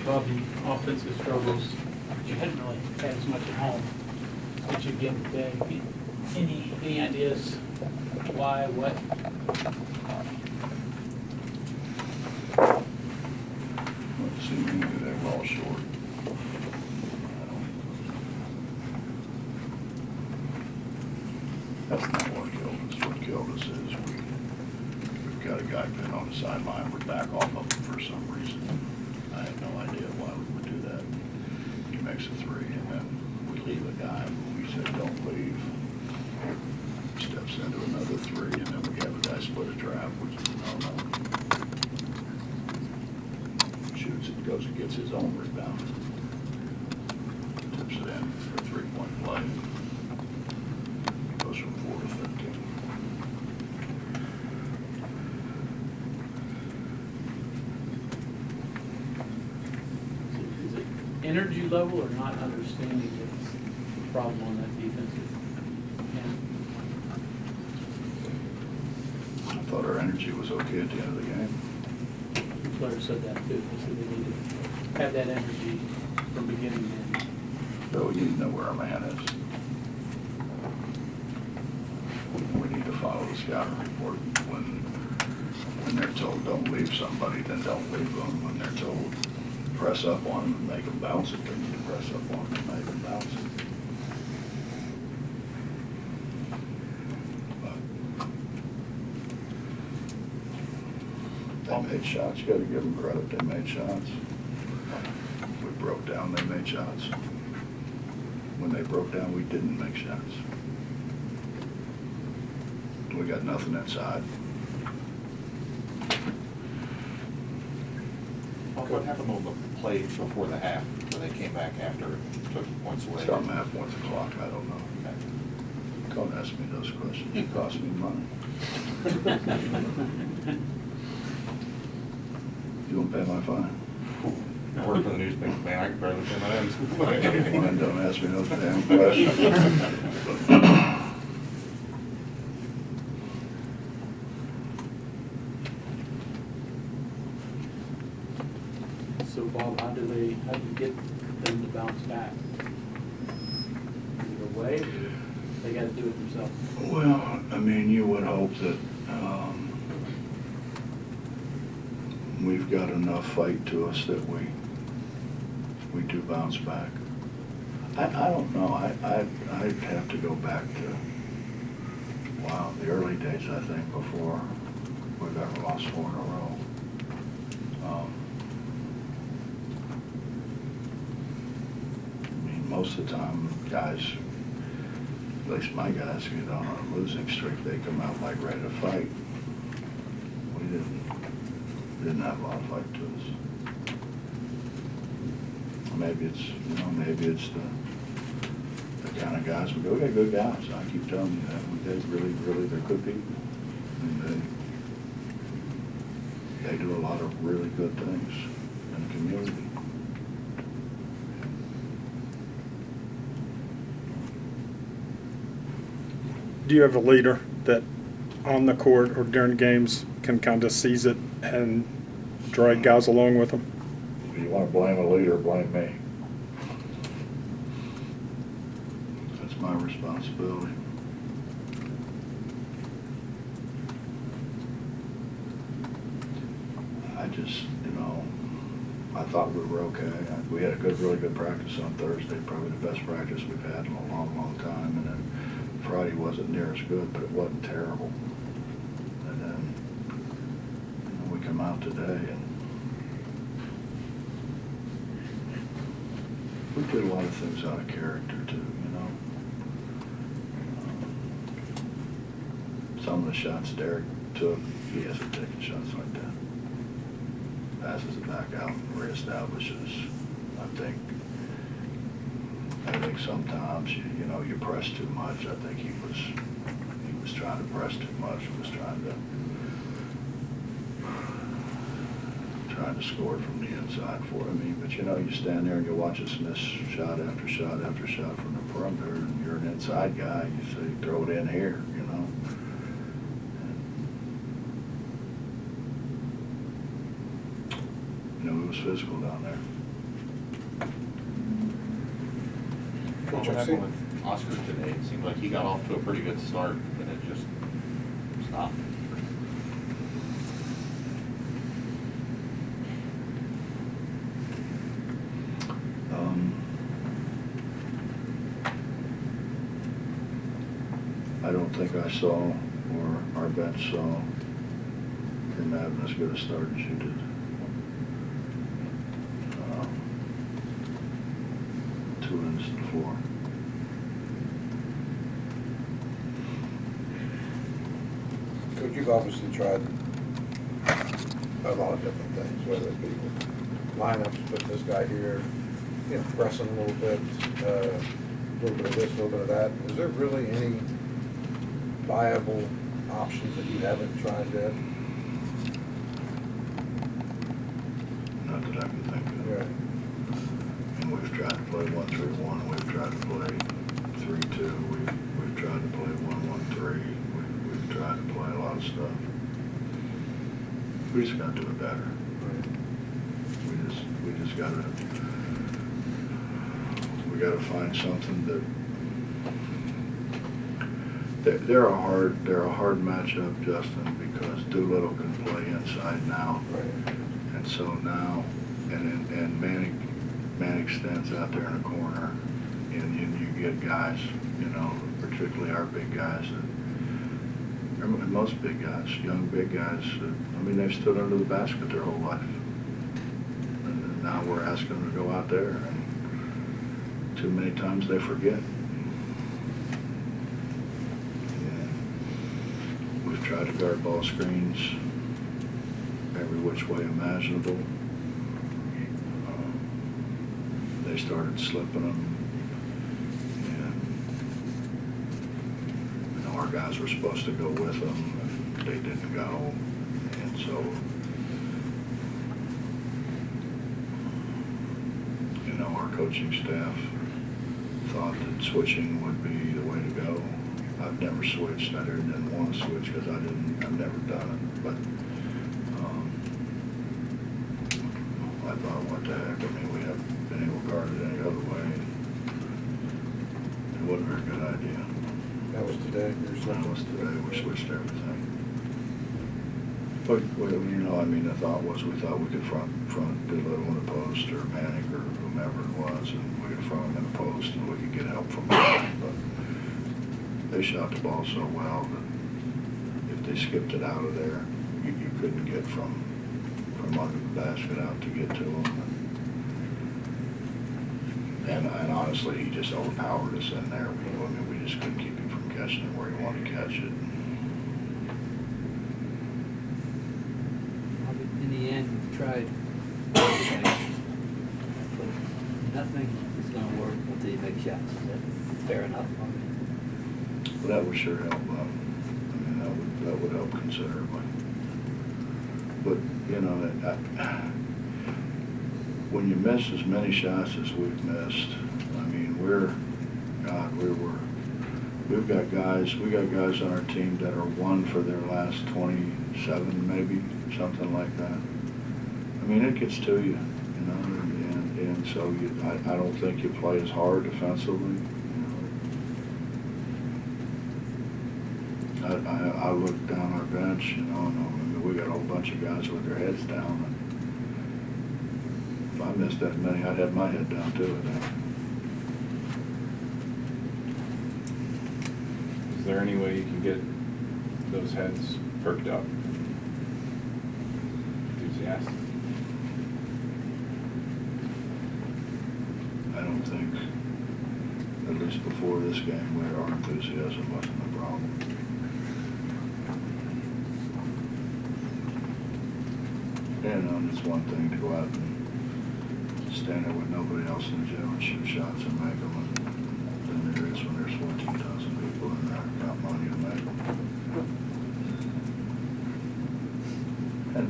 Bob, the offensive struggles, you hadn't really had as much at home, but you again today. Any ideas why, what? Let's see, maybe they were all short. That's not what killed us. What killed us is we've got a guy pinned on the sideline. We're back off of him for some reason. I have no idea why we would do that. He makes a three, and then we leave a guy who we said don't leave. Steps into another three, and then we have a guy split a trap, which is no. Shoots it, goes and gets his own rebound. Tips it in for a three-point play. Goes from 4 to 13. Is it energy level or not understanding that's the problem on that defensive end? I thought our energy was okay at the end of the game. The players said that too. They said they need to have that energy from beginning to end. So you need to know where our man is. We need to follow the scouting report. When they're told don't leave somebody, then don't leave them. When they're told press up on them and make them bounce it, they need to press up on them and make them bounce it. But they made shots. You got to give them credit. They made shots. We broke down. They made shots. When they broke down, we didn't make shots. We got nothing inside. What happened on the play before the half, when they came back after it took points away? Something happened with the clock, I don't know. Don't ask me those questions, it costs me money. You won't pay my fine? I work for the newspaper, man, I can barely pay my own. Well, don't ask me those damn questions. So Bob, how do you get them to bounce back? Either way, or they got to do it themselves? Well, I mean, you would hope that we've got enough fight to us that we do bounce back. I don't know. I'd have to go back to, wow, the early days, I think, before we've ever lost 4 in a row. I mean, most of the time, guys, at least my guys, get on a losing streak, they come out like ready to fight. We didn't have a lot of fight to us. Maybe it's, maybe it's the kind of guys we go, we got good guys. I keep telling you that. They really, they're good people. And they do a lot of really good things in the community. Do you have a leader that on the court or during games can kind of seize it and drag guys along with them? If you want to blame a leader, blame me. That's my responsibility. I just, I thought we were okay. We had a really good practice on Thursday, probably the best practice we've had in a long time. And then Friday wasn't near as good, but it wasn't terrible. And then we come out today and we did a lot of things out of character too, Some of the shots Derek took, he hasn't taken shots like that. Passes it back out and reestablishes. I think sometimes you press too much. I think he was trying to press too much. He was trying to score it from the inside for me. But you stand there and you watch us miss shot after shot after shot from the perimeter, and you're an inside guy. You say throw it in here, You know, it was physical down there. What happened with Oscar today? It seemed like he got off to a pretty good start, and it just stopped. I don't think I saw, or our bench saw, him having as good a start as you did. 2 innings to 4. Coach, you've obviously tried a lot of different things, whether it be lineups, put this guy here, you know, pressing a little bit, a little bit of this, a little bit of that. Is there really any viable options that you haven't tried yet? Not that I can think of. Right. And we've tried to play 1-3-1. We've tried to play 3-2. We've tried to play 1-1-3. We've tried to play a lot of stuff. We just got to do it better. We just got to. We got to find something that. They're a hard matchup, Justin, because Doolittle can play inside now, Right. and so now, and Manic stands out there in the corner, and you get guys, you know, particularly our big guys, and most big guys, young big guys, I mean, they've stood under the basket their whole life, and now we're asking them to go out there, and too many times they forget. We've tried to guard ball screens every which way imaginable. They started slipping them, and you know, our guys were supposed to go with them, and they didn't go, and so you know, our coaching staff thought that switching would be the way to go. I've never switched. I didn't want to switch because I've never done it. But I thought, what the heck? I mean, we haven't been able to guard it any other way. It wasn't a very good idea. That was today. That was today. We switched everything. But you know, I mean, the thought was we thought we could front Doolittle in the post or Manic or whomever it was, and we could front him in the post, and we could get help from him. But they shot the ball so well that if they skipped it out of there, you couldn't get from under the basket out to get to them. And honestly, he just overpowered us in there. I mean, we just couldn't keep him from catching it where he wanted to catch it. In the end, we've tried everything, but nothing is going to work until you make shots. Is that fair enough? Well, that would sure help. I mean, that would help considerably. But you know, when you miss as many shots as we've missed, I mean, we've got guys on our team that are 1 for their last 27, maybe something like that. I mean, it gets to you, you know, and so I don't think you play as hard defensively. I look down our bench, you know, and I mean, we got a whole bunch of guys with their heads down. And if I missed that many, I'd have my head down too, I think. Is there any way you can get those heads perked up? Enthusiastic? I don't think, at least before this game, where our enthusiasm wasn't a problem. And it's one thing to go out and stand there with nobody else in the gym and shoot shots and make them. And then there is when there's 14,000 people in there, got money to make them.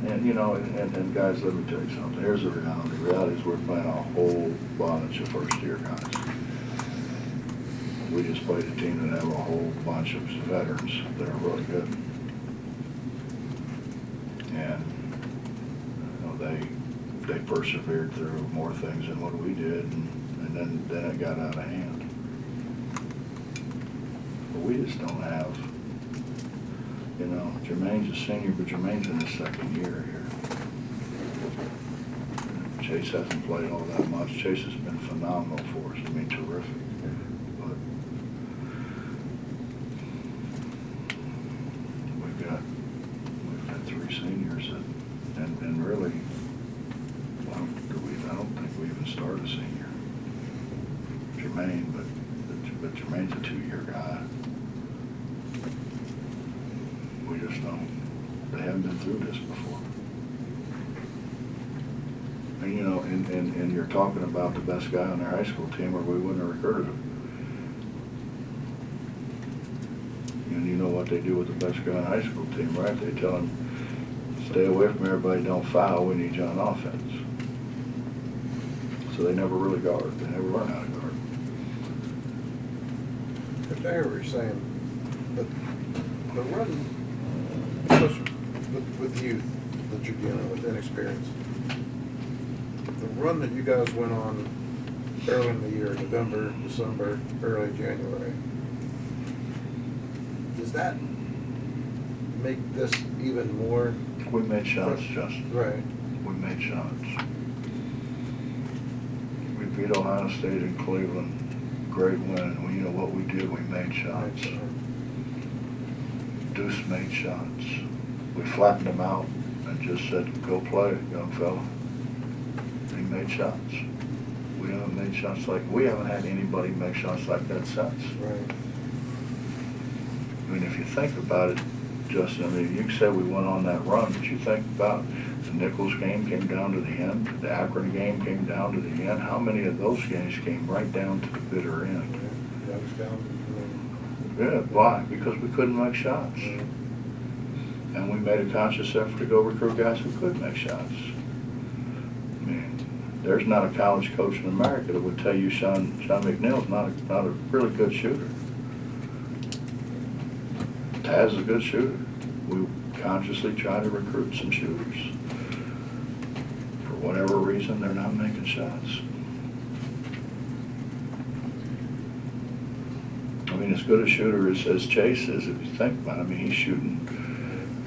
And you know, and guys, let me tell you something. Here's the reality. The reality is we're playing a whole bunch of first-year guys. We just played a team that have a whole bunch of veterans that are really good. And they persevered through more things than what we did, and then it got out of hand. But we just don't have, you know, Jermaine's a senior, but Jermaine's in his second year here. Chase hasn't played all that much. Chase has been phenomenal for us. I mean, terrific. But we've got 3 seniors and really, I don't think we even started a senior. Jermaine, but Jermaine's a 2-year guy. We just don't. They haven't been through this before. And you know, and you're talking about the best guy on their high school team, or we wouldn't have recruited him. And you know what they do with the best guy on the high school team, right? They tell him, stay away from everybody, don't foul, we need you on offense. So they never really guard. They never learn how to guard. If I hear what you're saying, but the run, especially with youth that you're dealing with, inexperience, the run that you guys went on early in the year, November, December, early January, does that make this even more? We made shots, Justin. Right. We made shots. We beat Ohio State and Cleveland. Great win. You know what we did? We made shots. Deuce made shots. We flattened them out and just said, go play, young fella. He made shots. We haven't made shots we haven't had anybody make shots like that since. Right. I mean, if you think about it, Justin, I mean, you said we went on that run, but you think about the Nichols game came down to the end, the Akron game came down to the end. How many of those games came right down to the bitter end? Yeah, that was down. Yeah, why? Because we couldn't make shots. And we made a conscious effort to go recruit guys who could make shots. I mean, there's not a college coach in America that would tell you Sean McNeil's not a really good shooter. Taz is a good shooter. We consciously try to recruit some shooters. For whatever reason, they're not making shots. I mean, as good a shooter as Chase is, if you think about it, I mean, he's shooting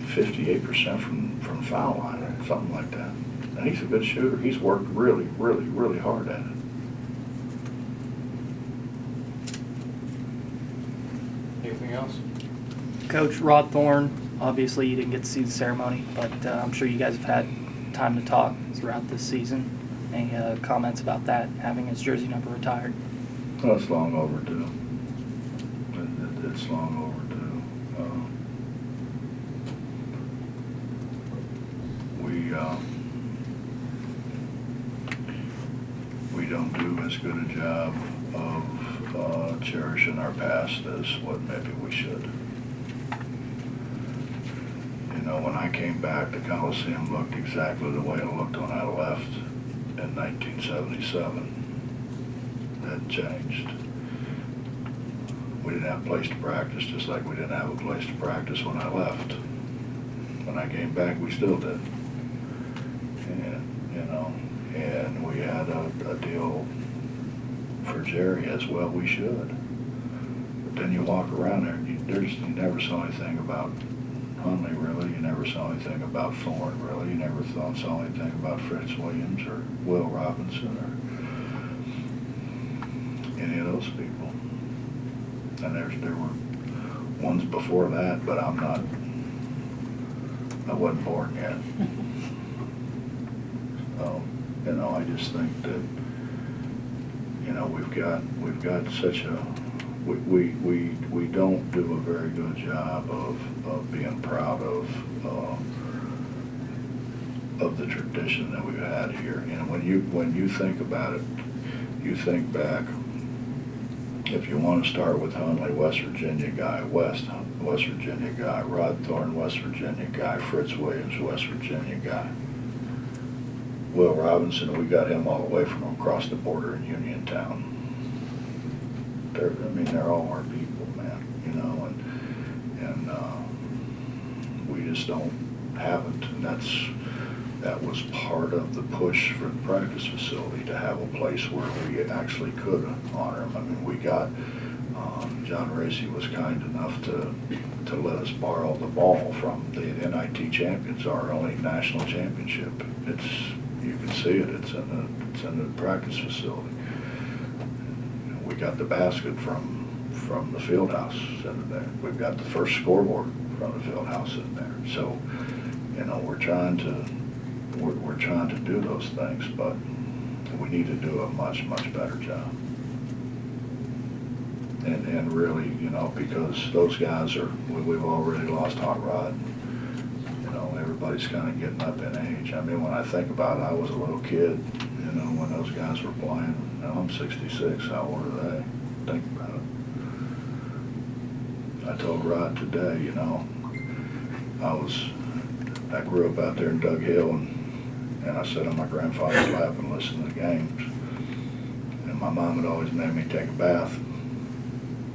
58% from foul line, something like that. And he's a good shooter. He's worked really, really, really hard at it. Anything else? Coach Rod Thorne, obviously you didn't get to see the ceremony, but I'm sure you guys have had time to talk throughout this season. Any comments about that, having his jersey number retired? Well, it's long overdue. It's long overdue. We don't do as good a job of cherishing our past as what maybe we should. You know, when I came back, the Coliseum looked exactly the way it looked when I left in 1977. It hadn't changed. We didn't have a place to practice, just like we didn't have a place to practice when I left. When I came back, we still did. And, you know, and we had a deal for Jerry as well, we should. But then you walk around there, you never saw anything about Hunley, really. You never saw anything about Thorne, really. You never saw anything about Fritz Williams or Will Robinson or any of those people. And there were ones before that, but I wasn't born yet. So, you know, I just think that, you know, we've got such a, we don't do a very good job of being proud of the tradition that we've had here. And when you think about it, you think back. If you want to start with Hunley, West Virginia guy, West Virginia guy, Rod Thorne, West Virginia guy, Fritz Williams, West Virginia guy. Will Robinson, we got him all the way from across the border in Uniontown. They're all our people, man, you know, and we just don't have it, and that was part of the push for the practice facility, to have a place where we actually could honor them. I mean, we got, John Racy was kind enough to let us borrow the ball from the NIT champions, our only national championship. It's, you can see it, it's in the practice facility. We got the basket from the field house in there. We've got the first scoreboard from the field house in there. So, you know, we're trying to do those things, but we need to do a much better job. And really, you know, because those guys are, we've already lost Hot Rod. You know, everybody's kind of getting up in age. I mean, when I think about it, I was a little kid, you know, when those guys were playing. Now I'm 66. How old are they? Think about it. I told Rod today, you know, I grew up out there in Dug Hill, and I sat on my grandfather's lap and listened to the games. And my mom would always make me take a bath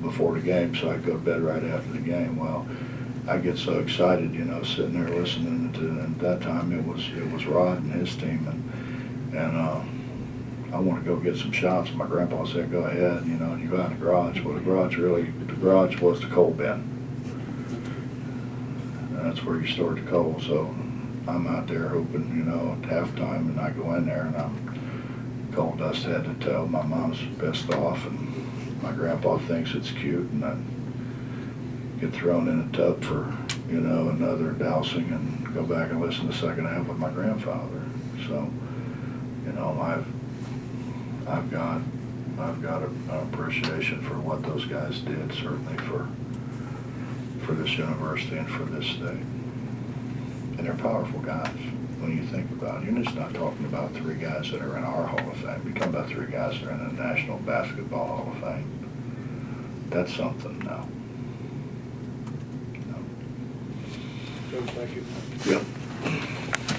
before the game so I'd go to bed right after the game. Well, I get so excited, you know, sitting there listening to, and at that time it was Rod and his team, and I want to go get some shots. My grandpa said, go ahead, you know, and you go out in the garage. Well, the garage was the coal bin. And that's where you stored the coal. So I'm out there hoping, you know, at halftime, and I go in there and I'm coal dust head to toe. My mom's pissed off, and my grandpa thinks it's cute, and I get thrown in a tub for, you know, another dousing, and go back and listen to the second half with my grandfather. So, you know, I've got an appreciation for what those guys did, certainly for this university and for this state. And they're powerful guys when you think about it. You're just not talking about 3 guys that are in our Hall of Fame. You're talking about 3 guys that are in the National Basketball Hall of Fame. That's something now. Coach, thank you. Yep.